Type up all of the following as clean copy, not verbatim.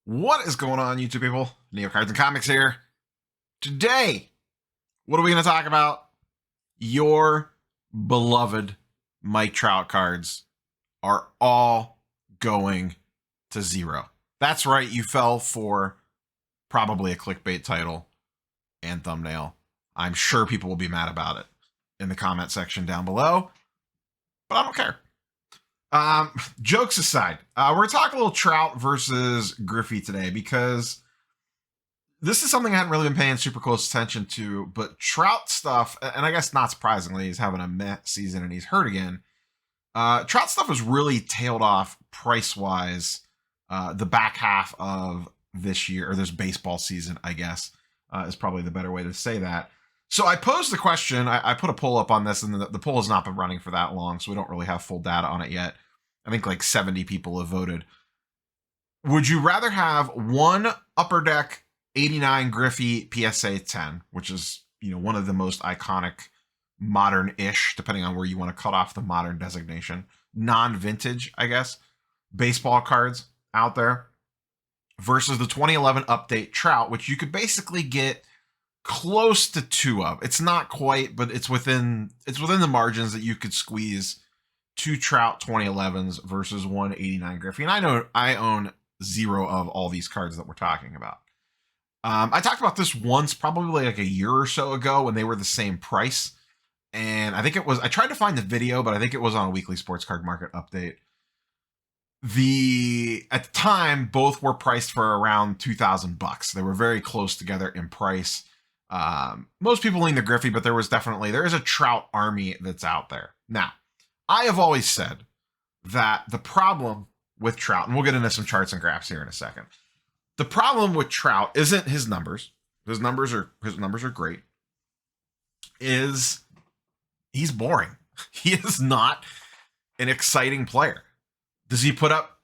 What is going on, YouTube people? Neo Cards and Comics here. Today, what are we going to talk about? Your beloved Mike Trout cards are all going to zero. That's right, you fell for probably a clickbait title and thumbnail. I'm sure people will be mad about it in the comment section down below, but I don't care. Jokes aside, we're going to talk a little Trout versus Griffey today because this is something I hadn't really been paying super close attention to, but Trout stuff, and I guess not surprisingly, he's having a meh season and he's hurt again. Trout stuff has really tailed off price-wise the back half of this year, or this baseball season, I guess, is probably the better way to say that. So I posed the question, I put a poll up on this, and the poll has not been running for that long, so we don't really have full data on it yet. I think like 70 people have voted. Would you rather have one Upper Deck 89 Griffey PSA 10, which is, you know, one of the most iconic modern-ish, depending on where you want to cut off the modern designation, non-vintage, I guess, baseball cards out there, versus the 2011 update Trout, which you could basically get close to two of. It's not quite, but it's within the margins that you could squeeze two Trout 2011s versus 189 Griffey. And I know I own zero of all these cards that we're talking about. I talked about this once, probably like a year or so ago, when they were the same price. And I think it was, I tried to find the video, but I think it was on a weekly sports card market update. At the time, both were priced for around $2,000. They were very close together in price. Most people lean to Griffey, but there is a Trout army that's out there. Now, I have always said that the problem with Trout, and we'll get into some charts and graphs here in a second. The problem with Trout isn't his numbers. His numbers are great. He's boring. He is not an exciting player. Does he put up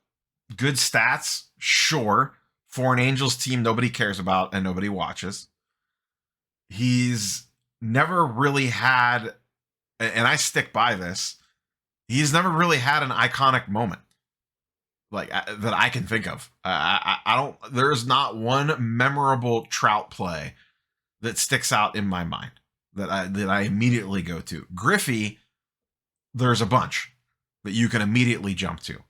good stats? Sure. For an Angels team nobody cares about and nobody watches. He's never really had, and I stick by this, he's never really had an iconic moment like that I can think of. I don't, there's not one memorable Trout play that sticks out in my mind that I immediately go to. Griffey, there's a bunch that you can immediately jump to.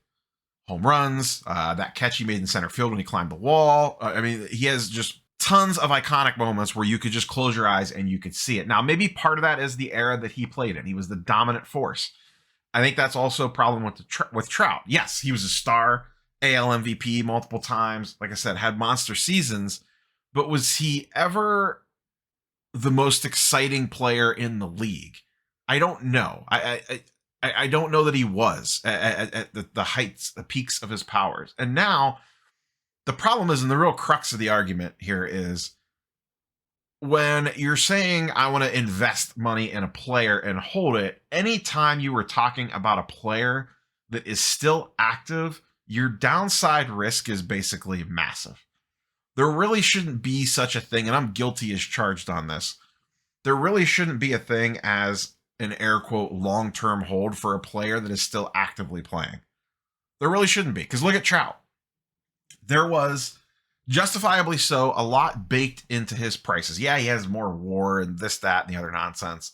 Home runs, that catch he made in center field when he climbed the wall. I mean, he has just tons of iconic moments where you could just close your eyes and you could see it. Now, maybe part of that is the era that he played in. He was the dominant force. I think that's also a problem with Trout. Yes, he was a star, AL MVP multiple times. Like I said, had monster seasons, but was he ever the most exciting player in the league? I don't know. I don't know that he was at the heights, the peaks of his powers. And now the problem is, and the real crux of the argument here is, when you're saying I want to invest money in a player and hold it, anytime you were talking about a player that is still active, your downside risk is basically massive. There really shouldn't be such a thing, and I'm guilty as charged on this. There really shouldn't be a thing as an air quote long-term hold for a player that is still actively playing. There really shouldn't be, because look at Trout. There was, justifiably so, a lot baked into his prices. Yeah, he has more WAR and this, that, and the other nonsense.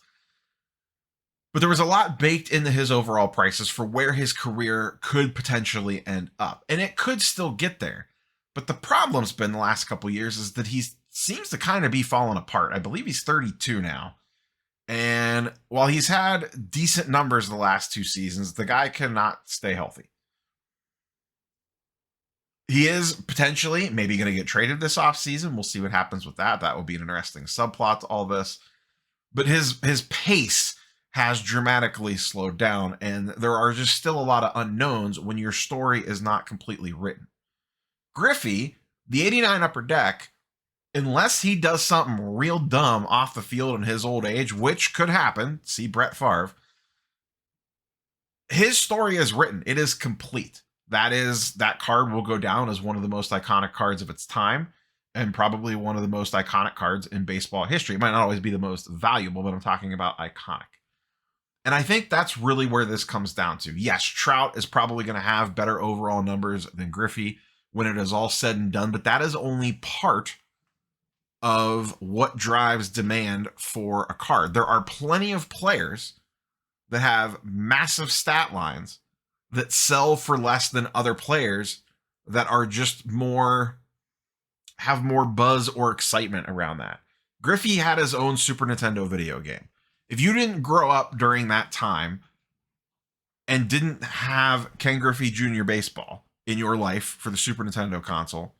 But there was a lot baked into his overall prices for where his career could potentially end up. And it could still get there. But the problem's been the last couple of years is that he seems to kind of be falling apart. I believe he's 32 now. And while he's had decent numbers the last two seasons, the guy cannot stay healthy. He is potentially maybe going to get traded this offseason. We'll see what happens with that. That will be an interesting subplot to all this. But his pace has dramatically slowed down, and there are just still a lot of unknowns when your story is not completely written. Griffey, the 89 Upper Deck, unless he does something real dumb off the field in his old age, which could happen, see Brett Favre, his story is written. It is complete. That card will go down as one of the most iconic cards of its time, and probably one of the most iconic cards in baseball history. It might not always be the most valuable, but I'm talking about iconic. And I think that's really where this comes down to. Yes, Trout is probably going to have better overall numbers than Griffey, when it is all said and done, but that is only part of what drives demand for a card. There are plenty of players that have massive stat lines that sell for less than other players that are just have more buzz or excitement around that. Griffey had his own Super Nintendo video game. If you didn't grow up during that time and didn't have Ken Griffey Jr. baseball in your life for the Super Nintendo console,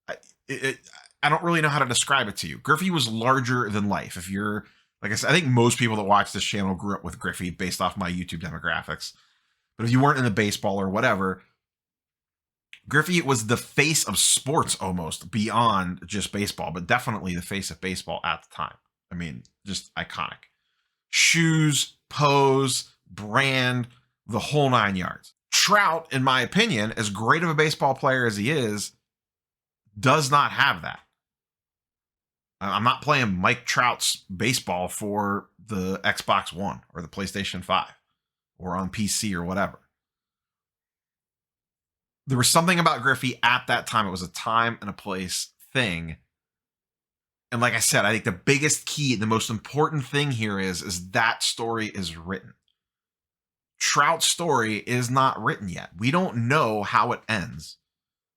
I don't really know how to describe it to you. Griffey was larger than life. If you're, like I said, I think most people that watch this channel grew up with Griffey based off my YouTube demographics. But if you weren't in the baseball or whatever, Griffey was the face of sports almost beyond just baseball, but definitely the face of baseball at the time. I mean, just iconic. Shoes, pose, brand, the whole 9 yards. Trout, in my opinion, as great of a baseball player as he is, does not have that. I'm not playing Mike Trout's baseball for the Xbox One or the PlayStation 5 or on PC or whatever. There was something about Griffey at that time. It was a time and a place thing. And like I said, I think the biggest key, the most important thing here is that story is written. Trout's story is not written yet. We don't know how it ends.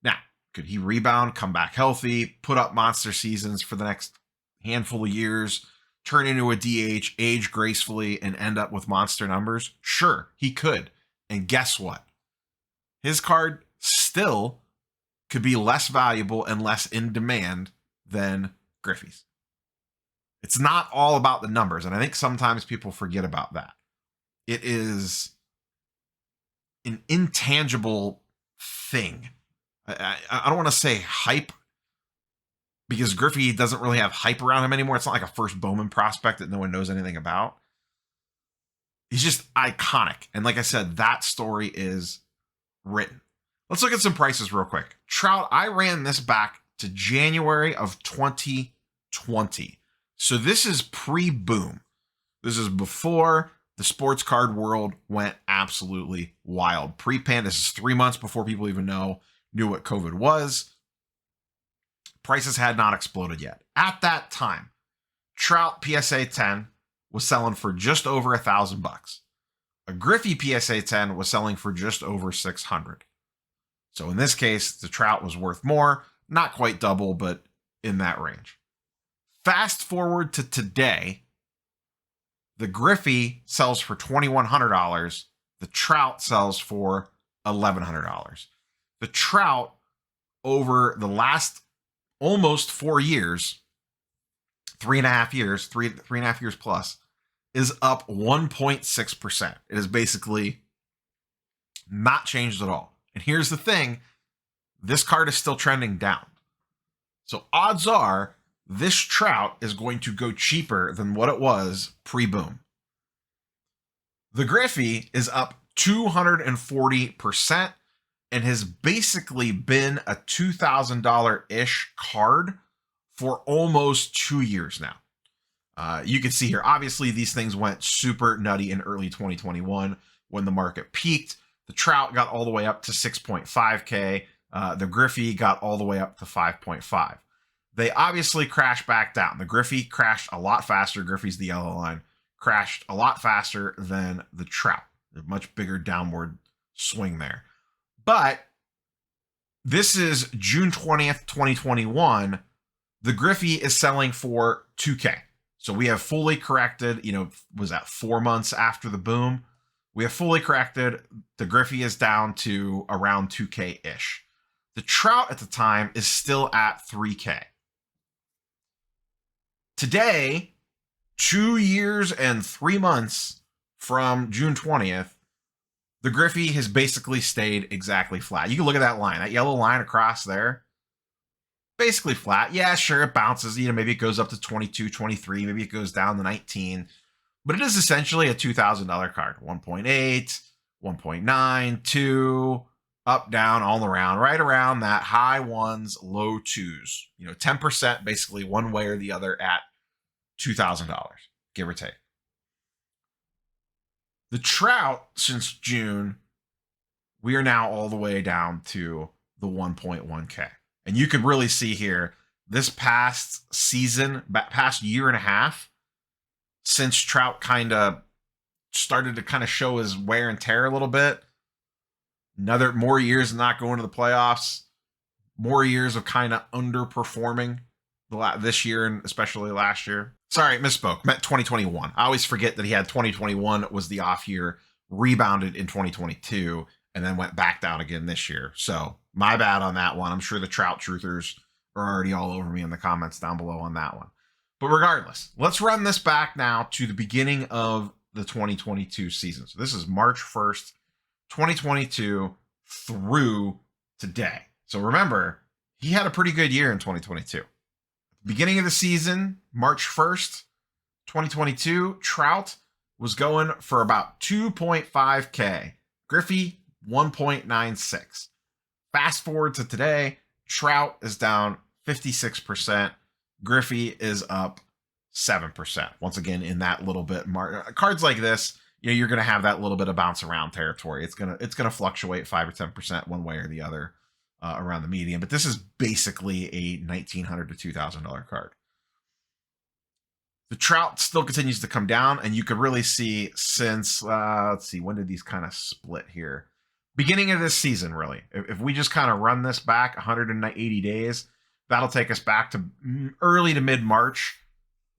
Now, could he rebound, come back healthy, put up monster seasons for the next handful of years, turn into a DH, age gracefully, and end up with monster numbers? Sure, he could. And guess what? His card still could be less valuable and less in demand than Griffey's. It's not all about the numbers, and I think sometimes people forget about that. It is an intangible thing. I don't want to say hype, because Griffey doesn't really have hype around him anymore. It's not like a first Bowman prospect that no one knows anything about. He's just iconic. And like I said, that story is written. Let's look at some prices real quick. Trout, I ran this back to January of 2020. So this is pre-boom. This is before the sports card world went absolutely wild. Pre-pan, this is 3 months before people even knew what COVID was. Prices had not exploded yet. At that time, Trout PSA 10 was selling for just over $1,000. A Griffey PSA 10 was selling for just over $600. So in this case, the Trout was worth more, not quite double, but in that range. Fast forward to today, the Griffey sells for $2,100. The Trout sells for $1,100. The Trout, over the last almost 4 years, 3.5 years, three and a half years plus, is up 1.6%. It is basically not changed at all. And here's the thing, this card is still trending down. So odds are this Trout is going to go cheaper than what it was pre-boom. The Griffey is up 240% and has basically been a $2,000-ish card for almost 2 years now. You can see here, obviously, these things went super nutty in early 2021 when the market peaked. The Trout got all the way up to 6.5K. The Griffey got all the way up to 5.5. They obviously crashed back down. The Griffey crashed a lot faster. Griffey's the yellow line. Crashed a lot faster than the Trout. A much bigger downward swing there. But this is June 20th, 2021. The Griffey is selling for $2K. So we have fully corrected, was that 4 months after the boom? We have fully corrected. The Griffey is down to around 2K-ish. The Trout at the time is still at 3K. Today, 2 years and 3 months from June 20th, the Griffey has basically stayed exactly flat. You can look at that line, that yellow line across there. Basically flat. Yeah, sure, it bounces. Maybe it goes up to 22, 23. Maybe it goes down to 19. But it is essentially a $2,000 card. 1.8, 1.9, 2, up, down, all around. Right around that high ones, low twos. 10% basically one way or the other at $2,000, give or take. The Trout, since June, we are now all the way down to the 1.1K. And you could really see here, this past season, past year and a half, since Trout kind of started to kind of show his wear and tear a little bit, more years of not going to the playoffs, more years of kind of underperforming this year and especially last year. Sorry, misspoke. Meant 2021. I always forget that he had 2021 was the off year, rebounded in 2022, and then went back down again this year. So my bad on that one. I'm sure the Trout truthers are already all over me in the comments down below on that one. But regardless, let's run this back now to the beginning of the 2022 season. So this is March 1st, 2022 through today. So remember, he had a pretty good year in 2022. Beginning of the season, March 1st, 2022, Trout was going for about 2.5K. Griffey, 1.96. Fast forward to today, Trout is down 56%. Griffey is up 7%. Once again, in that little bit, cards like this, you're going to have that little bit of bounce around territory. It's going to fluctuate 5 or 10% one way or the other around the median. But this is basically a $1,900 to $2,000 card. The Trout still continues to come down, and you could really see since, let's see, when did these kind of split here? Beginning of this season, really. If we just kind of run this back 180 days, that'll take us back to early to mid-March.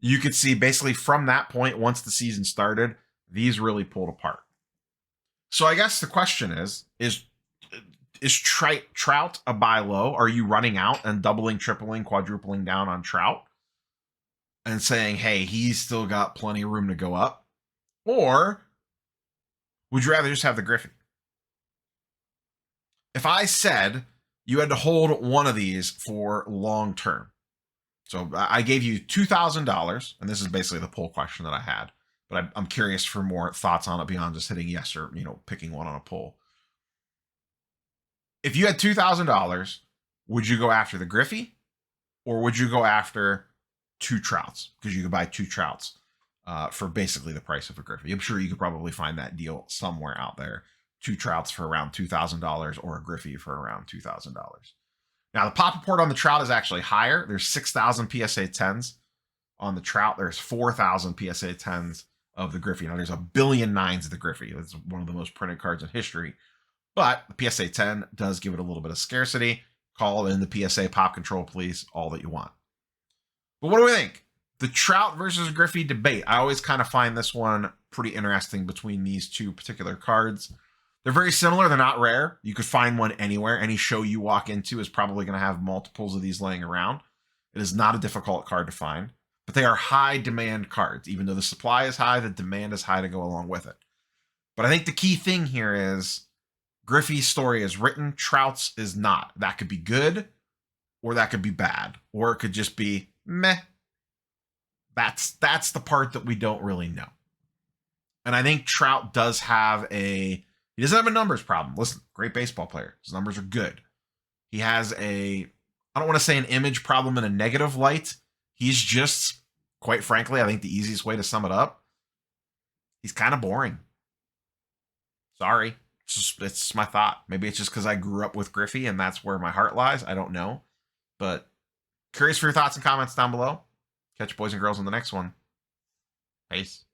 You could see basically from that point, once the season started, these really pulled apart. So I guess the question is Trout a buy low? Are you running out and doubling, tripling, quadrupling down on Trout and saying, hey, he's still got plenty of room to go up? Or would you rather just have the Griffey? If I said you had to hold one of these for long term, so I gave you $2,000, and this is basically the poll question that I had, but I'm curious for more thoughts on it beyond just hitting yes or picking one on a poll. If you had $2,000, would you go after the Griffey, or would you go after two Trouts? Because you could buy two Trouts for basically the price of a Griffey. I'm sure you could probably find that deal somewhere out there. Two Trouts for around $2,000 or a Griffey for around $2,000. Now, the pop report on the Trout is actually higher. There's 6,000 PSA 10s on the Trout. There's 4,000 PSA 10s of the Griffey. Now, there's 1 billion 9s of the Griffey. It's one of the most printed cards in history. But the PSA 10 does give it a little bit of scarcity. Call in the PSA pop control, please, all that you want. But what do we think? The Trout versus Griffey debate. I always kind of find this one pretty interesting between these two particular cards. They're very similar. They're not rare. You could find one anywhere. Any show you walk into is probably going to have multiples of these laying around. It is not a difficult card to find, but they are high demand cards. Even though the supply is high, the demand is high to go along with it. But I think the key thing here is Griffey's story is written, Trout's is not. That could be good, or that could be bad, or it could just be meh. That's the part that we don't really know. And I think Trout does have he doesn't have a numbers problem. Listen, great baseball player. His numbers are good. He has I don't want to say an image problem in a negative light. He's just, quite frankly, I think the easiest way to sum it up, he's kind of boring. Sorry. It's my thought. Maybe it's just because I grew up with Griffey and that's where my heart lies. I don't know. But curious for your thoughts and comments down below. Catch you boys and girls in the next one. Peace.